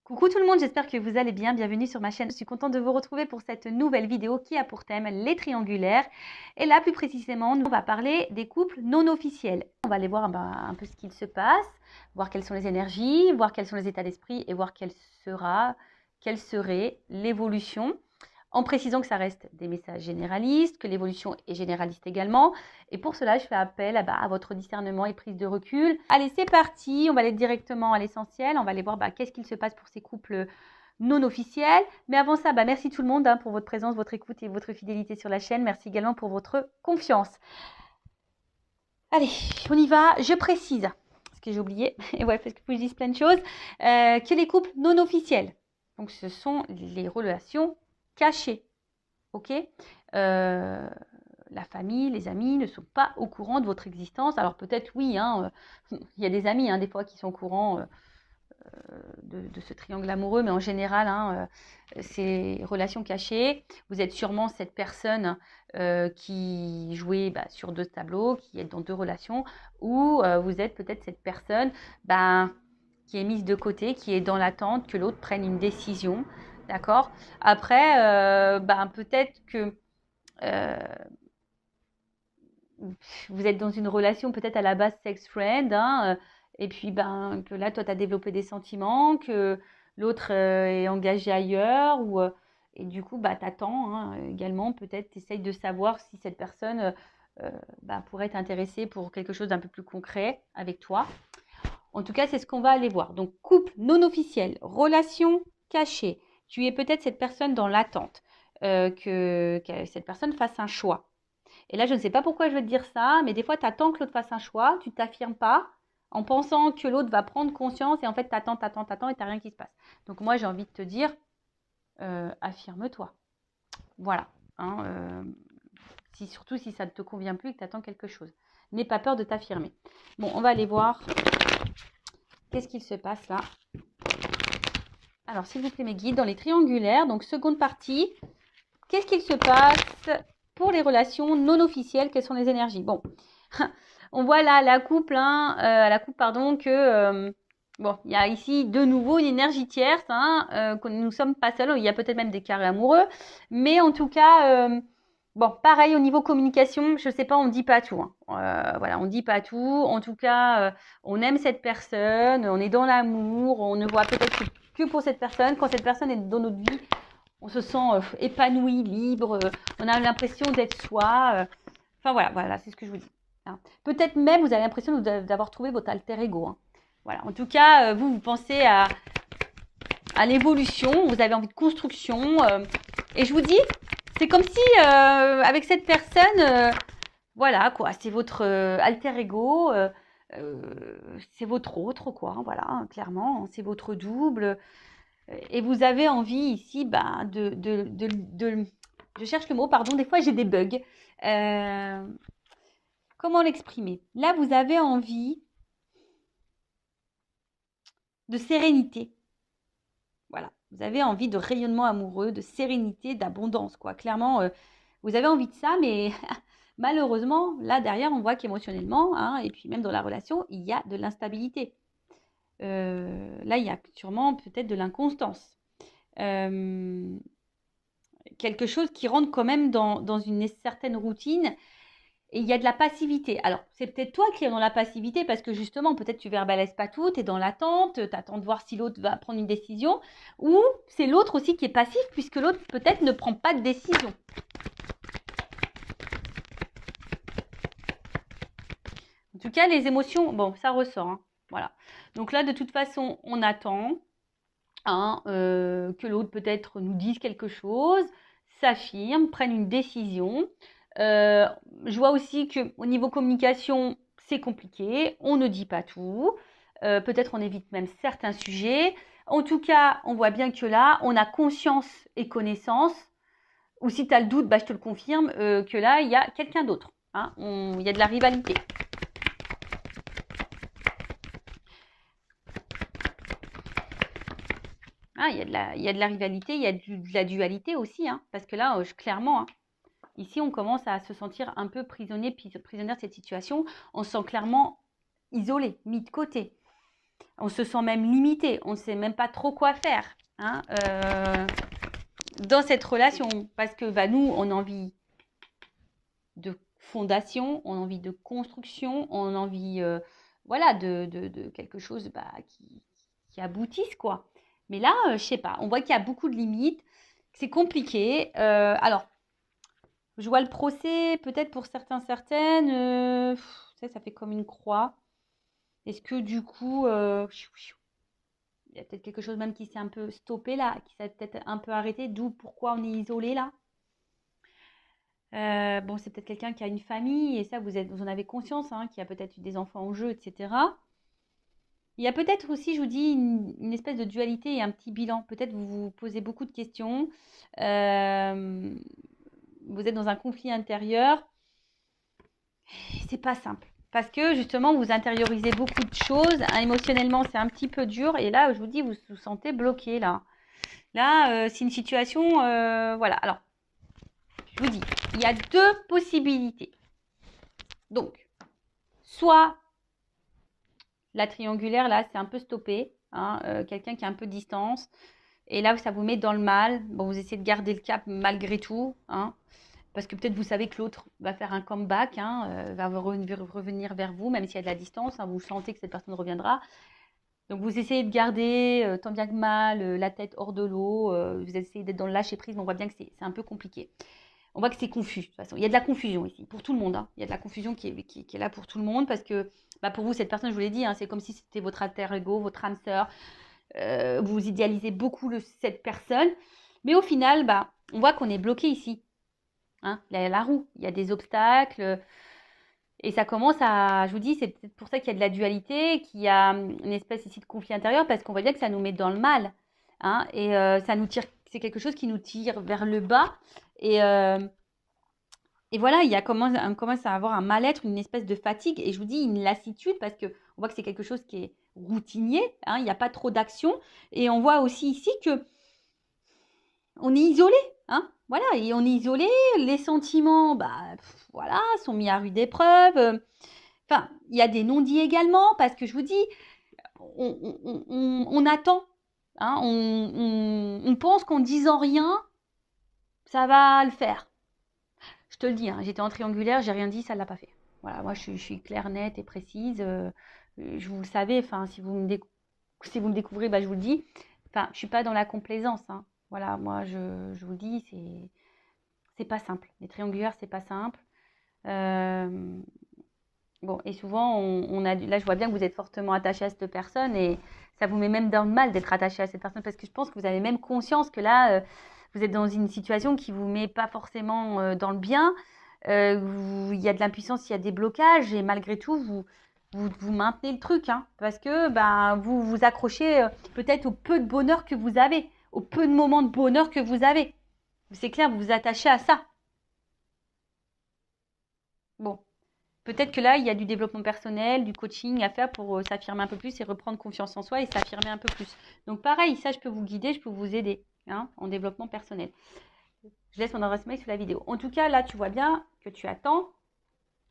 Coucou tout le monde, j'espère que vous allez bien. Bienvenue sur ma chaîne. Je suis contente de vous retrouver pour cette nouvelle vidéo qui a pour thème les triangulaires. Et là, plus précisément, on va parler des couples non officiels. On va aller voir un peu ce qu'il se passe, voir quelles sont les énergies, voir quels sont les états d'esprit et voir quelle serait l'évolution. En précisant que ça reste des messages généralistes, que l'évolution est généraliste également. Et pour cela, je fais appel à votre discernement et prise de recul. Allez, c'est parti. On va aller directement à l'essentiel. On va aller voir qu'est-ce qu'il se passe pour ces couples non officiels. Mais avant ça, merci tout le monde pour votre présence, votre écoute et votre fidélité sur la chaîne. Merci également pour votre confiance. Allez, on y va. Je précise, parce que j'ai oublié, et ouais, parce que je dis plein de choses, que les couples non officiels, donc ce sont les relations cachées, ok, la famille, les amis ne sont pas au courant de votre existence. Alors peut-être oui, il y a des amis des fois qui sont au courant de ce triangle amoureux, mais en général, c'est relations cachées. Vous êtes sûrement cette personne qui jouait sur deux tableaux, qui est dans deux relations, ou vous êtes peut-être cette personne qui est mise de côté, qui est dans l'attente que l'autre prenne une décision. D'accord. Après, peut-être que vous êtes dans une relation peut-être à la base sex friend, et puis que là, toi, tu as développé des sentiments, que l'autre est engagé ailleurs, et du coup, tu attends également, peut-être, tu essayes de savoir si cette personne pourrait t'intéresser pour quelque chose d'un peu plus concret avec toi. En tout cas, c'est ce qu'on va aller voir. Donc, couple non officiel, relation cachée. Tu es peut-être cette personne dans l'attente, que cette personne fasse un choix. Et là, je ne sais pas pourquoi je veux te dire ça, mais des fois, tu attends que l'autre fasse un choix, tu ne t'affirmes pas en pensant que l'autre va prendre conscience et en fait, tu attends et tu n'as rien qui se passe. Donc moi, j'ai envie de te dire, affirme-toi. Voilà. Surtout si ça ne te convient plus et que tu attends quelque chose. N'aie pas peur de t'affirmer. Bon, on va aller voir qu'est-ce qu'il se passe là. Alors, s'il vous plaît, mes guides, dans les triangulaires, donc seconde partie, qu'est-ce qu'il se passe pour les relations non officielles? Quelles sont les énergies? Bon, on voit là la coupe, que il y a ici de nouveau une énergie tierce, que nous ne sommes pas seuls. Il y a peut-être même des carrés amoureux, mais en tout cas, pareil au niveau communication, je sais pas, on ne dit pas tout. Voilà, on ne dit pas tout. En tout cas, on aime cette personne, on est dans l'amour, on ne voit peut-être que pour cette personne. Quand cette personne est dans notre vie, on se sent épanoui, libre, on a l'impression d'être soi. Voilà, c'est ce que je vous dis. Peut-être même, vous avez l'impression d'avoir trouvé votre alter ego. Voilà. En tout cas, vous pensez à l'évolution, vous avez envie de construction. Et je vous dis, c'est comme si, avec cette personne, voilà, quoi, c'est votre alter ego, c'est votre autre, quoi, voilà, clairement, c'est votre double. Et vous avez envie ici je cherche le mot, pardon, des fois j'ai des bugs. Comment l'exprimer? Là, vous avez envie de sérénité. Voilà, vous avez envie de rayonnement amoureux, de sérénité, d'abondance, quoi. Clairement, vous avez envie de ça, mais malheureusement, là derrière, on voit qu'émotionnellement, et puis même dans la relation, il y a de l'instabilité. Là, il y a sûrement peut-être de l'inconstance. Quelque chose qui rentre quand même dans une certaine routine, et il y a de la passivité. Alors, c'est peut-être toi qui es dans la passivité parce que justement, peut-être tu verbalises pas tout, tu es dans l'attente, tu attends de voir si l'autre va prendre une décision, ou c'est l'autre aussi qui est passif puisque l'autre peut-être ne prend pas de décision. En tout cas, les émotions, ça ressort. Voilà. Donc là, de toute façon, on attend que l'autre peut-être nous dise quelque chose, s'affirme, prenne une décision. Je vois aussi qu'au niveau communication, c'est compliqué. On ne dit pas tout. Peut-être on évite même certains sujets. En tout cas, on voit bien que là, on a conscience et connaissance. Ou si tu as le doute, je te le confirme, que là, il y a quelqu'un d'autre. Il y a de la rivalité. Il y a de la rivalité, il y a de la dualité aussi. Parce que là, clairement... Ici, on commence à se sentir un peu prisonnière de cette situation. On se sent clairement isolé, mis de côté. On se sent même limité. On ne sait même pas trop quoi faire hein, dans cette relation. Parce que bah, nous, on a envie de fondation, on a envie de construction, on a envie voilà, de quelque chose bah, qui aboutisse, quoi. Mais là, je sais pas, on voit qu'il y a beaucoup de limites, que c'est compliqué. Alors, je vois le procès, peut-être pour certains, certaines, ça fait comme une croix. Est-ce que du coup, il y a peut-être quelque chose même qui s'est un peu stoppé là, qui s'est peut-être un peu arrêté, d'où pourquoi on est isolé là. Bon, c'est peut-être quelqu'un qui a une famille et ça, vous en avez conscience, hein, qui a peut-être eu des enfants en jeu, etc. Il y a peut-être aussi, je vous dis, une espèce de dualité et un petit bilan. Peut-être vous vous posez beaucoup de questions. Vous êtes dans un conflit intérieur. C'est pas simple. Parce que justement, vous intériorisez beaucoup de choses. Émotionnellement, c'est un petit peu dur. Et là, je vous dis, vous vous sentez bloqué là. Là, c'est une situation. Voilà. Alors, je vous dis, il y a deux possibilités. Donc, soit la triangulaire, là, c'est un peu stoppé. Hein, quelqu'un qui a un peu de distance. Et là, ça vous met dans le mal. Bon, vous essayez de garder le cap malgré tout. Hein, parce que peut-être vous savez que l'autre va faire un comeback, hein, va revenir vers vous, même s'il y a de la distance. Hein, vous sentez que cette personne reviendra. Donc, vous essayez de garder, tant bien que mal, la tête hors de l'eau. Vous essayez d'être dans le lâcher-prise, mais on voit bien que c'est un peu compliqué. On voit que c'est confus, de toute façon. Il y a de la confusion ici, pour tout le monde. Hein. Il y a de la confusion qui est là pour tout le monde, parce que bah, pour vous, cette personne, je vous l'ai dit, hein, c'est comme si c'était votre alter ego, votre âme sœur. Vous idéalisez beaucoup cette personne. Mais au final, bah, on voit qu'on est bloqué ici. Hein, la roue, il y a des obstacles. Et ça commence à, je vous dis, c'est peut-être pour ça qu'il y a de la dualité, qu'il y a une espèce ici de conflit intérieur, parce qu'on voit bien que ça nous met dans le mal. Hein, et ça nous tire, c'est quelque chose qui nous tire vers le bas. Et voilà, on commence à avoir un mal-être, une espèce de fatigue. Et je vous dis, une lassitude, parce qu'on voit que c'est quelque chose qui est routinier. Hein, il n'y a pas trop d'action. Et on voit aussi ici que on est isolé. Hein, voilà, et on est isolé. Les sentiments, bah, voilà, sont mis à rude épreuve. Enfin, il y a des non-dits également, parce que je vous dis, on attend. Hein, on pense qu'en disant rien, ça va le faire. Je te le dis, hein, j'étais en triangulaire, j'ai rien dit, ça ne l'a pas fait. Voilà, moi je suis claire, nette et précise. Vous le savez, enfin, si vous me découvrez, bah, je vous le dis. Enfin, je ne suis pas dans la complaisance. Hein. Voilà, moi je vous le dis, c'est pas simple. Les triangulaires, c'est pas simple. Bon, et souvent, là, je vois bien que vous êtes fortement attaché à cette personne et ça vous met même dans le mal d'être attaché à cette personne parce que je pense que vous avez même conscience que là, vous êtes dans une situation qui ne vous met pas forcément dans le bien. Il y a de l'impuissance, il y a des blocages et malgré tout, vous maintenez le truc hein, parce que ben, vous vous accrochez peut-être au peu de bonheur que vous avez, au peu de moments de bonheur que vous avez. C'est clair, vous vous attachez à ça. Bon. Peut-être que là, il y a du développement personnel, du coaching à faire pour s'affirmer un peu plus et reprendre confiance en soi et s'affirmer un peu plus. Donc pareil, ça, je peux vous guider, je peux vous aider hein, en développement personnel. Je laisse mon adresse mail sous la vidéo. En tout cas, là, tu vois bien que tu attends.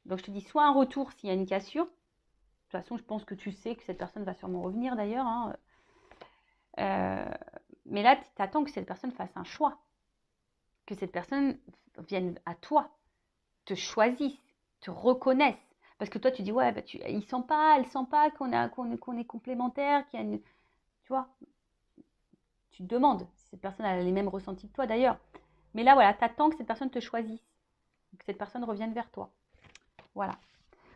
Donc, je te dis soit un retour s'il y a une cassure. De toute façon, je pense que tu sais que cette personne va sûrement revenir d'ailleurs. Hein. Mais là, tu attends que cette personne fasse un choix. Que cette personne vienne à toi, te choisisse, te reconnaissent. Parce que toi, tu dis, ouais, bah, elle sent pas qu'on est complémentaires, qu'il y a une... Tu vois, tu te demandes si cette personne a les mêmes ressentis que toi d'ailleurs. Mais là, voilà, tu attends que cette personne te choisisse, que cette personne revienne vers toi. Voilà.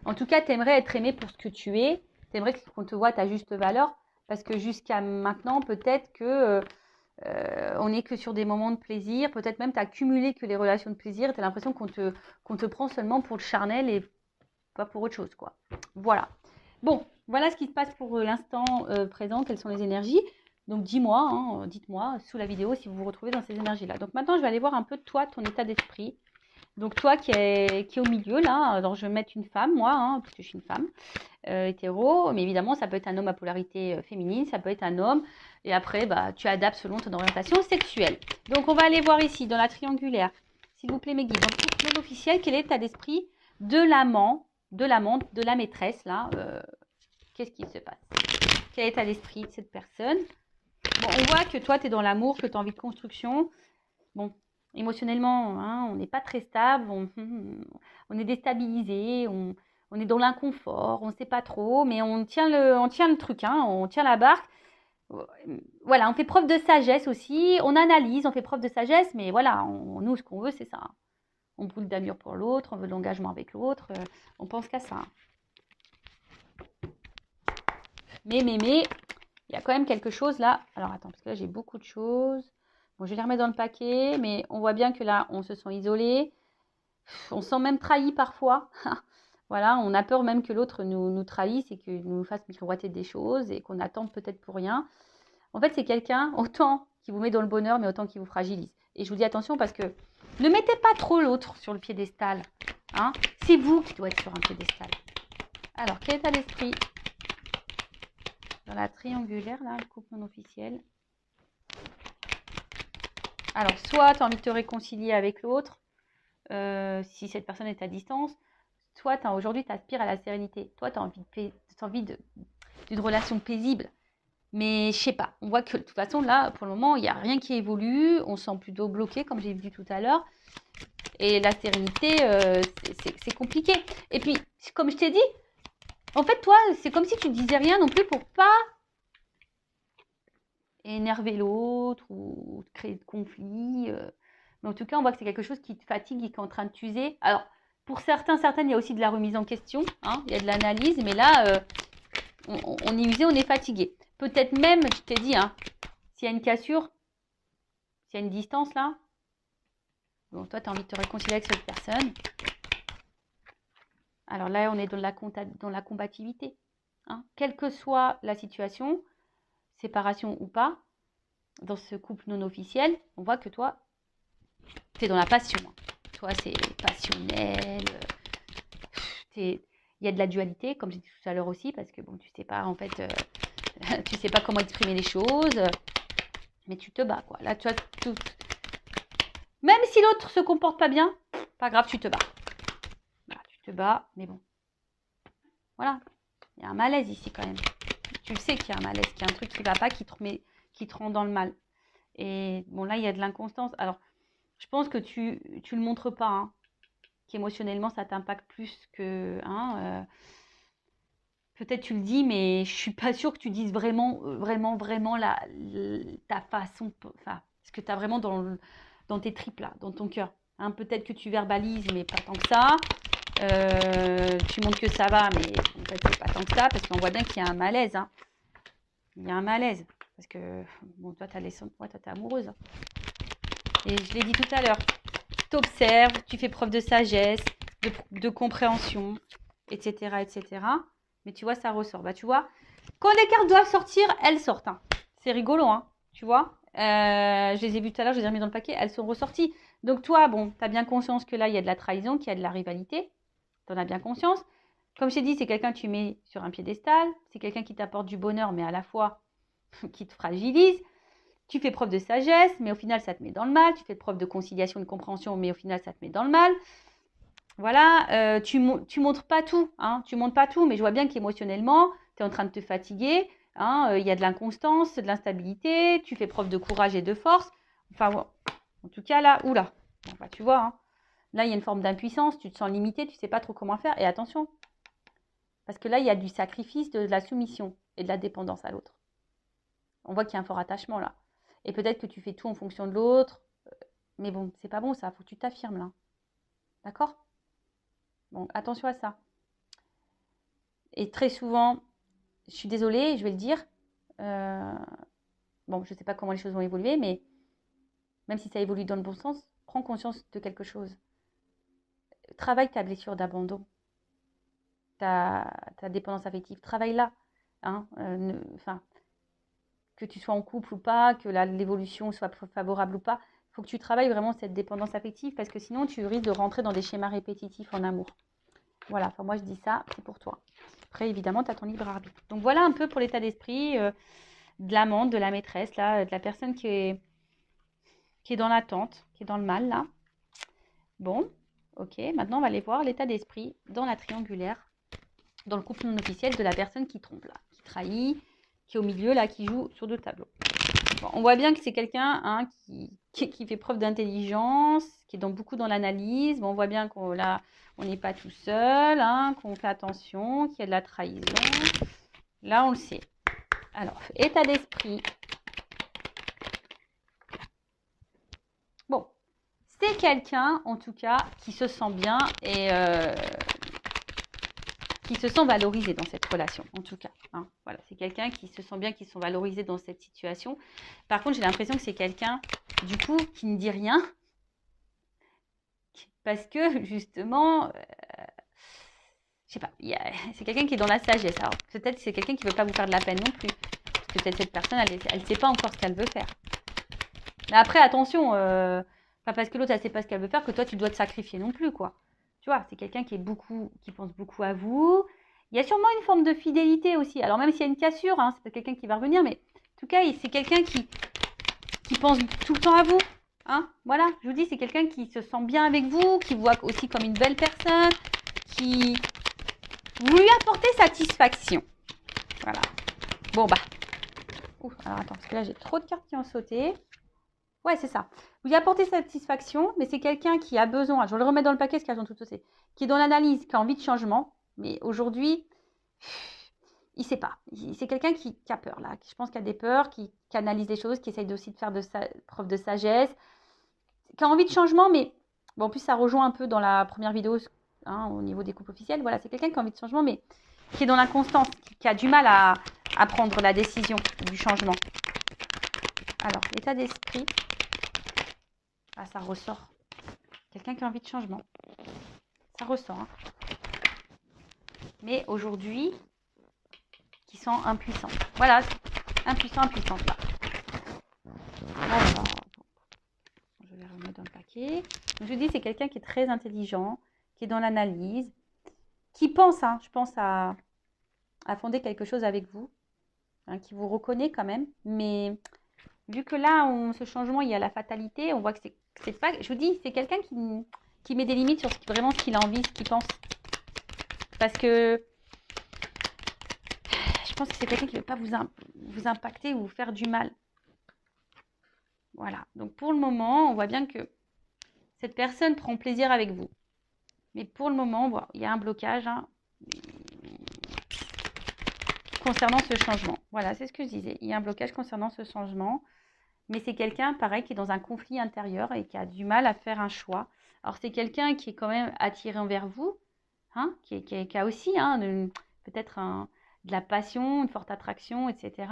En tout cas, tu aimerais être aimé pour ce que tu es. Tu aimerais qu'on te voit à ta juste valeur. Parce que jusqu'à maintenant, peut-être que on n'est que sur des moments de plaisir. Peut-être même tu as cumulé que les relations de plaisir. Tu as l'impression qu'on te prend seulement pour le charnel et pas pour autre chose, quoi. Voilà. Bon, voilà ce qui se passe pour l'instant présent. Quelles sont les énergies? Donc, dis-moi, hein, dites-moi sous la vidéo si vous vous retrouvez dans ces énergies-là. Donc, maintenant, je vais aller voir un peu toi, ton état d'esprit. Donc, toi qui est au milieu, là, alors je vais mettre une femme, moi, hein, parce que je suis une femme hétéro. Mais évidemment, ça peut être un homme à polarité féminine, ça peut être un homme. Et après, bah, tu adaptes selon ton orientation sexuelle. Donc, on va aller voir ici, dans la triangulaire. S'il vous plaît, mes guides. Donc, pour l'officiel, quel est l'état d'esprit de l'amant, de l'amante, de la maîtresse, là Qu'est-ce qui se passe? Quel est l'état d'esprit de cette personne? Bon, on voit que toi, tu es dans l'amour, que tu as envie de construction. Bon, émotionnellement, hein, on n'est pas très stable, on est déstabilisé, on est dans l'inconfort, on ne sait pas trop, mais on tient le truc, hein, on tient la barque. Voilà, on fait preuve de sagesse aussi, on analyse, on fait preuve de sagesse, mais voilà, nous, ce qu'on veut, c'est ça. On brûle d'amour pour l'autre, on veut de l'engagement avec l'autre, on pense qu'à ça. Mais, il y a quand même quelque chose là. Alors, attends, parce que là, j'ai beaucoup de choses. Bon, je vais les remettre dans le paquet, mais on voit bien que là, on se sent isolé. On se sent même trahi parfois. Voilà, on a peur même que l'autre nous trahisse et qu'il nous fasse miroiter des choses et qu'on attende peut-être pour rien. En fait, c'est quelqu'un autant qui vous met dans le bonheur, mais autant qui vous fragilise. Et je vous dis attention parce que ne mettez pas trop l'autre sur le piédestal. Hein, c'est vous qui doit être sur un piédestal. Alors, quel état d'esprit dans la triangulaire, là, le couple non officiel? Alors, soit tu as envie de te réconcilier avec l'autre, si cette personne est à distance, soit aujourd'hui, tu aspires à la sérénité. Toi, tu as envie d'une relation paisible. Mais je sais pas, on voit que de toute façon, là, pour le moment, il n'y a rien qui évolue. On se sent plutôt bloqué, comme j'ai dit tout à l'heure. Et la sérénité, c'est compliqué. Et puis, comme je t'ai dit, en fait, toi, c'est comme si tu ne disais rien non plus pour pas énerver l'autre ou créer de conflits. Mais en tout cas, on voit que c'est quelque chose qui te fatigue et qui est en train de t'user. Alors, pour certaines, il y a aussi de la remise en question. Hein, il y a de l'analyse, mais là, on est usé, on est fatigué. Peut-être même, je t'ai dit, hein, s'il y a une cassure, s'il y a une distance là, bon, toi, tu as envie de te réconcilier avec cette personne. Alors là, on est dans la combativité. Hein. Quelle que soit la situation, séparation ou pas, dans ce couple non officiel, on voit que toi, tu es dans la passion. Hein. Toi, c'est passionnel. Il y a de la dualité, comme j'ai dit tout à l'heure aussi, parce que bon, tu sais pas, en fait, tu sais pas comment exprimer les choses, mais tu te bats, quoi. Là, tu as tout. Même si l'autre se comporte pas bien, pas grave, tu te bats. Voilà, tu te bats, mais bon. Voilà, il y a un malaise ici quand même. Tu le sais qu'il y a un malaise, qu'il y a un truc qui ne va pas, qui te rend dans le mal. Et bon, là, il y a de l'inconstance. Alors, je pense que tu le montres pas, hein, qu'émotionnellement, ça t'impacte plus que... Hein, peut-être tu le dis, mais je suis pas sûre que tu dises vraiment ta façon, enfin, ce que tu as vraiment dans tes tripes, là, dans ton cœur. Hein, peut-être que tu verbalises, mais pas tant que ça. Tu montres que ça va, mais en fait, c'est pas tant que ça, parce qu'on voit bien qu'il y a un malaise. Hein. Il y a un malaise. Parce que, bon, toi, toi, t'es amoureuse. Hein. Et je l'ai dit tout à l'heure. Tu observes, tu fais preuve de sagesse, de compréhension, etc., etc. Mais tu vois, ça ressort. Bah, tu vois, quand les cartes doivent sortir, elles sortent. Hein. C'est rigolo, hein, tu vois. Je les ai vues tout à l'heure, je les ai remis dans le paquet, elles sont ressorties. Donc toi, bon, tu as bien conscience que là, il y a de la trahison, qu'il y a de la rivalité. Tu en as bien conscience. Comme je t'ai dit, c'est quelqu'un que tu mets sur un piédestal. C'est quelqu'un qui t'apporte du bonheur, mais à la fois qui te fragilise. Tu fais preuve de sagesse, mais au final, ça te met dans le mal. Tu fais preuve de conciliation, de compréhension, mais au final, ça te met dans le mal. Voilà, tu montres pas tout, hein, tu montres pas tout, mais je vois bien qu'émotionnellement, tu es en train de te fatiguer, hein, y a de l'inconstance, de l'instabilité, tu fais preuve de courage et de force. Enfin, en tout cas, là, oula, bon, bah, tu vois, hein, là, il y a une forme d'impuissance, tu te sens limité, tu sais pas trop comment faire, et attention, parce que là, il y a du sacrifice, de la soumission et de la dépendance à l'autre. On voit qu'il y a un fort attachement là. Et peut-être que tu fais tout en fonction de l'autre, mais bon, c'est pas bon ça, faut que tu t'affirmes là. D'accord ? Bon, attention à ça. Et très souvent, je suis désolée, je vais le dire, bon, je ne sais pas comment les choses vont évoluer, mais même si ça évolue dans le bon sens, prends conscience de quelque chose. Travaille ta blessure d'abandon, ta dépendance affective, travaille-la. Hein, que tu sois en couple ou pas, que l'évolution soit favorable ou pas, il faut que tu travailles vraiment cette dépendance affective parce que sinon tu risques de rentrer dans des schémas répétitifs en amour. Voilà, enfin moi je dis ça, c'est pour toi. Après évidemment tu as ton libre arbitre. Donc voilà un peu pour l'état d'esprit de l'amante, de la maîtresse, là, de la personne qui est dans l'attente, qui est dans le mal là. Bon, ok, maintenant on va aller voir l'état d'esprit dans la triangulaire, dans le couple non officiel de la personne qui trompe là, qui trahit, qui est au milieu, là, qui joue sur 2 tableaux. Bon, on voit bien que c'est quelqu'un hein, qui fait preuve d'intelligence, qui est beaucoup dans l'analyse. Bon, on voit bien qu'on là, on n'est pas tout seul, hein, qu'on fait attention, qu'il y a de la trahison. Là, on le sait. Alors, état d'esprit. Bon, c'est quelqu'un, en tout cas, qui se sent bien et qui se sent valorisé dans cette relation, en tout cas. Hein. Voilà, c'est quelqu'un qui se sent bien, qui se sent valorisé dans cette situation. Par contre, j'ai l'impression que c'est quelqu'un, du coup, qui ne dit rien. Parce que, justement, je sais pas, c'est quelqu'un qui est dans la sagesse. Alors, peut-être c'est quelqu'un qui ne veut pas vous faire de la peine non plus. Parce que peut-être cette personne, elle ne sait pas encore ce qu'elle veut faire. Mais après, attention, pas parce que l'autre, elle ne sait pas ce qu'elle veut faire que toi, tu dois te sacrifier non plus, quoi. Tu vois, c'est quelqu'un qui pense beaucoup à vous. Il y a sûrement une forme de fidélité aussi. Alors, même s'il y a une cassure, hein, c'est pas quelqu'un qui va revenir, mais en tout cas, c'est quelqu'un qui pense tout le temps à vous. Hein, voilà, je vous dis, c'est quelqu'un qui se sent bien avec vous, qui vous voit aussi comme une belle personne, qui vous lui apportez satisfaction. Voilà. Bon, bah. Ouh, alors attends, parce que là, j'ai trop de cartes qui ont sauté. Ouais, c'est ça. Vous lui apportez satisfaction, mais c'est quelqu'un qui a besoin, je vais le remettre dans le paquet, parce qu'elles ont tout sauté, qui est dans l'analyse, qui a envie de changement, mais aujourd'hui, il ne sait pas. C'est quelqu'un qui a peur, là. Je pense qu'il a des peurs, qui analyse les choses, qui essaye aussi de faire preuve de sagesse, qui a envie de changement, mais bon, en plus, ça rejoint un peu dans la première vidéo, hein, au niveau des couples officiels. Voilà, c'est quelqu'un qui a envie de changement, mais qui est dans l'inconstance, qui a du mal à prendre la décision du changement. Alors, l'état d'esprit. Ah, ça ressort. Quelqu'un qui a envie de changement. Ça ressort. Hein. Mais aujourd'hui, qui sent impuissant. Voilà, impuissant, impuissante là. Alors, je vais remettre dans le paquet. Donc, je vous dis, c'est quelqu'un qui est très intelligent, qui est dans l'analyse, qui pense, hein, je pense, à fonder quelque chose avec vous, hein, qui vous reconnaît quand même. Mais vu que là, ce changement, il y a la fatalité, on voit que c'est pas. Je vous dis, c'est quelqu'un qui met des limites sur vraiment ce qu'il a envie, ce qu'il pense. Parce que je pense que c'est quelqu'un qui ne veut pas vous impacter ou vous faire du mal. Voilà. Donc pour le moment, on voit bien que cette personne prend plaisir avec vous. Mais pour le moment, voilà, il y a un blocage hein, concernant ce changement. Voilà, c'est ce que je disais. Il y a un blocage concernant ce changement. Mais c'est quelqu'un, pareil, qui est dans un conflit intérieur et qui a du mal à faire un choix. Alors, c'est quelqu'un qui est quand même attiré envers vous, hein, qui a aussi hein, peut-être de la passion, une forte attraction, etc.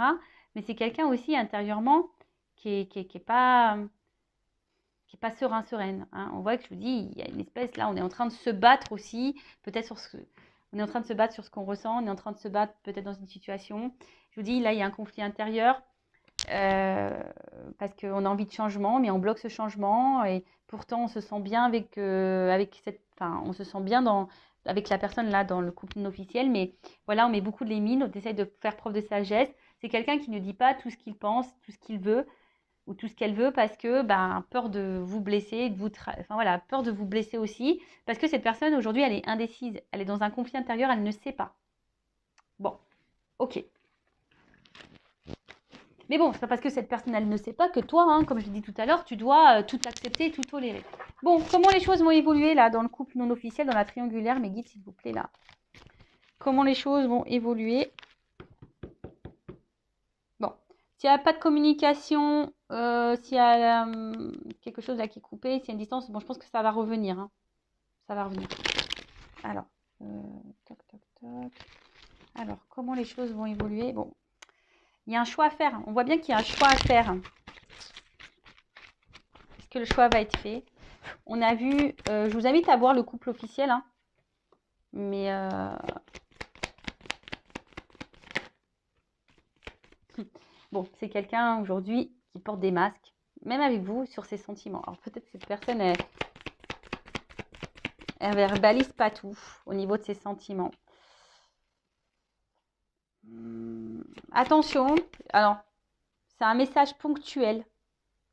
Mais c'est quelqu'un aussi intérieurement qui est pas serein, sereine. Hein. On voit que je vous dis, il y a une espèce, là, on est en train de se battre aussi, peut-être on est en train de se battre sur ce qu'on ressent, on est en train de se battre peut-être dans une situation. Je vous dis, là, il y a un conflit intérieur. Parce qu'on a envie de changement, mais on bloque ce changement et pourtant on se sent bien avec on se sent bien avec la personne là dans le couple non officiel, mais voilà, on met beaucoup de limites, on essaye de faire preuve de sagesse. C'est quelqu'un qui ne dit pas tout ce qu'il pense, tout ce qu'il veut ou tout ce qu'elle veut parce que peur de vous blesser, peur de vous blesser aussi, parce que cette personne aujourd'hui elle est indécise, elle est dans un conflit intérieur, elle ne sait pas. Bon, ok. Mais bon, c'est pas parce que cette personne, elle ne sait pas que toi, hein, comme je l'ai dit tout à l'heure, tu dois tout accepter et tout tolérer. Bon, comment les choses vont évoluer là dans le couple non officiel, dans la triangulaire, mes guides, s'il vous plaît, là. Comment les choses vont évoluer? Bon, s'il n'y a pas de communication, s'il y a quelque chose là qui est coupé, s'il y a une distance, bon, je pense que ça va revenir. Hein. Ça va revenir. Alors, toc, toc, toc. Alors, comment les choses vont évoluer? Bon. Il y a un choix à faire. On voit bien qu'il y a un choix à faire. Est-ce que le choix va être fait? On a vu... je vous invite à voir le couple officiel. Hein. Mais... bon, c'est quelqu'un aujourd'hui qui porte des masques. Même avec vous, sur ses sentiments. Alors peut-être que cette personne, elle verbalise pas tout au niveau de ses sentiments. Attention, alors, c'est un message ponctuel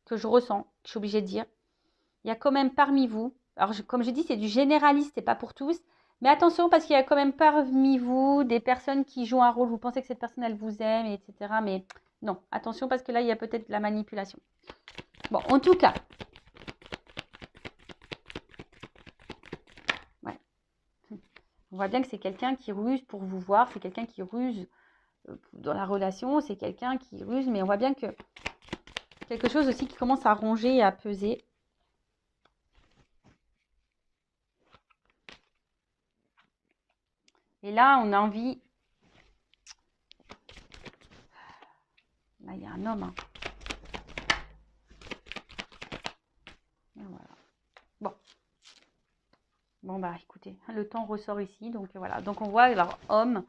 que je ressens, que je suis obligée de dire. Il y a quand même parmi vous, alors comme je dis, c'est du généraliste, c'est pas pour tous, Mais attention, parce qu'il y a quand même parmi vous des personnes qui jouent un rôle. Vous pensez que cette personne, elle vous aime, etc. Mais non, attention, parce que là, il y a peut-être de la manipulation. Bon, en tout cas. Ouais. On voit bien que c'est quelqu'un qui ruse pour vous voir. C'est quelqu'un qui ruse dans la relation. C'est quelqu'un qui ruse. Mais on voit bien que quelque chose aussi qui commence à ronger et à peser. Et là, on a envie... Là, il y a un homme. Hein. Et voilà. Bon. Bon, bah, écoutez, le temps ressort ici. Donc, voilà. Donc, on voit, alors, homme,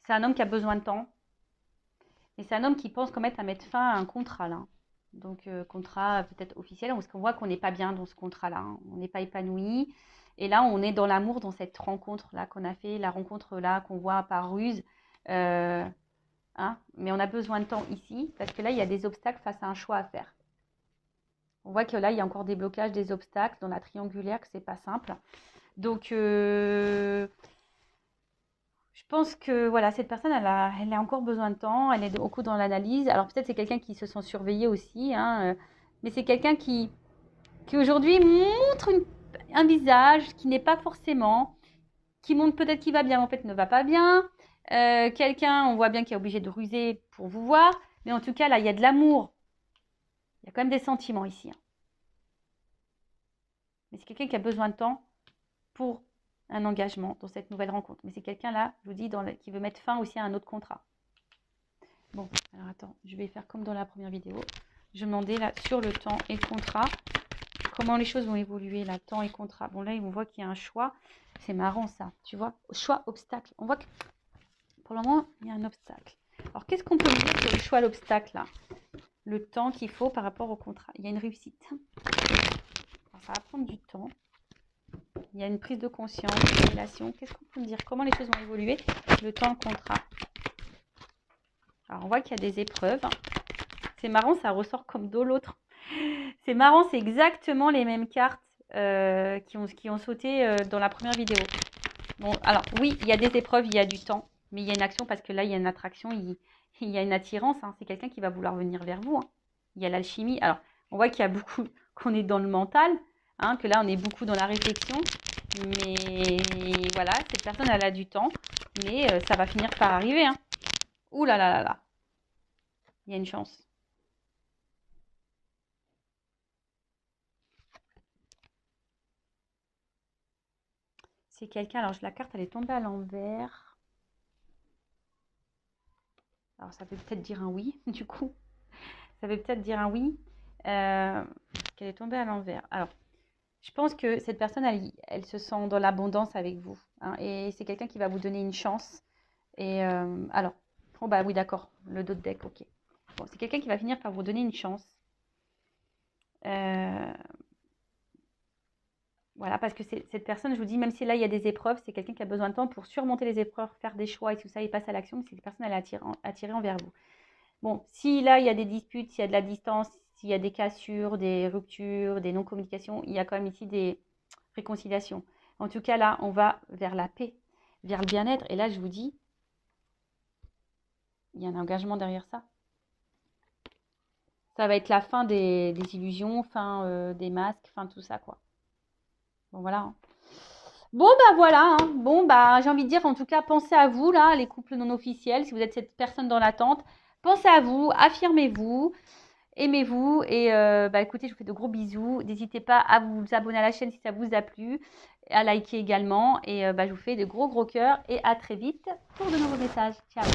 c'est un homme qui a besoin de temps. Et c'est un homme qui pense quand même à mettre fin à un contrat, là. Donc, contrat peut-être officiel, parce qu'on voit qu'on n'est pas bien dans ce contrat-là. Hein. On n'est pas épanoui. Et là, on est dans l'amour, dans cette rencontre-là qu'on a fait, la rencontre-là qu'on voit par ruse. Hein, mais on a besoin de temps ici, parce que là, il y a des obstacles face à un choix à faire. On voit que là, il y a encore des blocages, des obstacles dans la triangulaire, que c'est pas simple. Donc, je pense que voilà, cette personne, elle a encore besoin de temps, elle est beaucoup dans l'analyse. Alors, peut-être c'est quelqu'un qui se sent surveillé aussi, hein, mais c'est quelqu'un qui aujourd'hui montre un visage qui n'est pas forcément, qui montre peut-être qu'il va bien, mais en fait ne va pas bien. Quelqu'un, on voit bien qu'il est obligé de ruser pour vous voir, mais en tout cas, là, il y a de l'amour. Il y a quand même des sentiments ici. Hein. Mais c'est quelqu'un qui a besoin de temps pour un engagement dans cette nouvelle rencontre. Mais c'est quelqu'un là, je vous dis, qui veut mettre fin aussi à un autre contrat. Bon, alors attends, je vais faire comme dans la première vidéo. Je demandais là sur le temps et le contrat, comment les choses vont évoluer là, temps et contrat. Bon là, on voit qu'il y a un choix. C'est marrant ça, tu vois. Choix, obstacle. On voit que pour le moment, il y a un obstacle. Alors, qu'est-ce qu'on peut dire sur le choix, l'obstacle là? Le temps qu'il faut par rapport au contrat. Il y a une réussite. Alors, ça va prendre du temps. Il y a une prise de conscience, une révélation. Qu'est-ce qu'on peut me dire? Comment les choses vont évoluer? Le temps, le contrat. Alors, on voit qu'il y a des épreuves. C'est marrant, ça ressort comme de l'autre. C'est marrant, c'est exactement les mêmes cartes qui ont sauté dans la première vidéo. Bon, alors, oui, il y a des épreuves, il y a du temps. Mais il y a une action parce que là, il y a une attraction, il y a une attirance. Hein. C'est quelqu'un qui va vouloir venir vers vous. Hein. Il y a l'alchimie. Alors, on voit qu'il y a beaucoup, qu'on est dans le mental, hein, que là, on est beaucoup dans la réflexion. Mais voilà, cette personne, elle a du temps. Mais ça va finir par arriver. Hein. Ouh là là là là. Il y a une chance. C'est quelqu'un, alors la carte, elle est tombée à l'envers. Alors, ça veut peut-être dire un oui, du coup. Ça veut peut-être dire un oui. Qu'elle est tombée à l'envers. Alors, je pense que cette personne, elle se sent dans l'abondance avec vous. Hein, et c'est quelqu'un qui va vous donner une chance. Et alors, oh bah oui, d'accord. Le dos de deck, ok. Bon, c'est quelqu'un qui va finir par vous donner une chance. Voilà, parce que cette personne, je vous dis, même si là, il y a des épreuves, c'est quelqu'un qui a besoin de temps pour surmonter les épreuves, faire des choix et tout ça, et passe à l'action. Mais cette personne, elle est attirée envers vous. Bon, si là, il y a des disputes, s'il y a de la distance, s'il y a des cassures, des ruptures, des non-communications, il y a quand même ici des réconciliations. En tout cas, là, on va vers la paix, vers le bien-être. Et là, je vous dis, il y a un engagement derrière ça. Ça va être la fin des illusions, fin des masques, fin tout ça, quoi. Bon, voilà. Hein. Bon, bah voilà. Hein. Bon, bah j'ai envie de dire, en tout cas, pensez à vous, là, les couples non officiels. Si vous êtes cette personne dans l'attente, pensez à vous, affirmez-vous. Aimez-vous et bah écoutez, je vous fais de gros bisous. N'hésitez pas à vous abonner à la chaîne si ça vous a plu, à liker également. Et bah, je vous fais de gros cœurs et à très vite pour de nouveaux messages. Ciao!